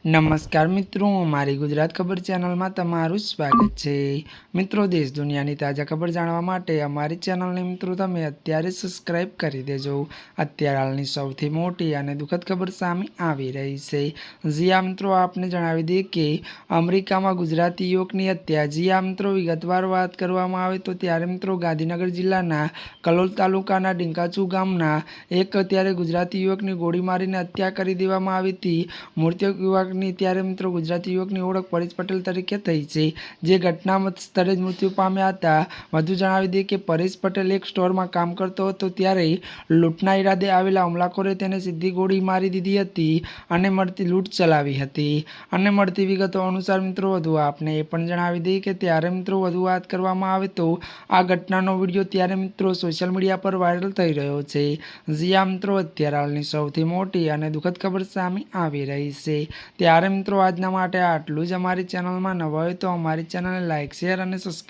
નમસ્કાર મિત્રો, મારી ગુજરાત ખબર ચેનલમાં તમારું સ્વાગત છે। મિત્રો, દેશ દુનિયાની તાજા ખબર જાણવા માટે અમારી ચેનલને મિત્રો તમે અત્યારે સબસ્ક્રાઇબ કરી દેજો। અત્યારે હાલની સૌથી મોટી અને દુઃખદ ખબર સામે આવી રહી છે। જી આ મિત્રો, આપને જણાવી દઈએ કે અમેરિકામાં ગુજરાતી યુવકની હત્યા। જી આ મિત્રો, વિગતવાર વાત કરવામાં આવે તો ત્યારે મિત્રો ગાંધીનગર જિલ્લાના કલોલ તાલુકાના ડીંકાચુ ગામના એક ત્યારે ગુજરાતી યુવકની ગોળી મારીને હત્યા કરી દેવામાં આવી હતી। મૃતક યુવકની ત્યારે મિત્રો ગુજરાતી યુવકની ઓળખ પરેશ પટેલ તરીકે થઈ છે, જે ઘટના સ્થળે જ મૃત્યુ પામ્યા હતા। વધુ જણાવી દઈએ કે પરેશ પટેલ એક સ્ટોરમાં કામ કરતો હતો, ત્યારે લૂંટના ઈરાદે આવેલા હુમલાખોરે તેને સીધી ગોળી મારી દીધી હતી અને મળતી લૂંટ ચલાવી હતી। અને મળતી વિગતો અનુસાર મિત્રો વધુ આપને એ પણ જણાવી દઈએ કે ત્યારે મિત્રો વધુ વાત કરવામાં આવે તો આ ઘટનાનો વિડીયો ત્યારે મિત્રો સોશિયલ મીડિયા પર વાયરલ થઈ રહ્યો છે। જી આ મિત્રો, અત્યારે હાલની સૌથી મોટી અને દુઃખદ ખબર સામે આવી રહી છે। ત્યારે મિત્રો આજના માટે આટલું જ। અમારી ચેનલમાં નવા હોય તો અમારી ચેનલને લાઇક, શેર અને સબસ્ક્રાઈબ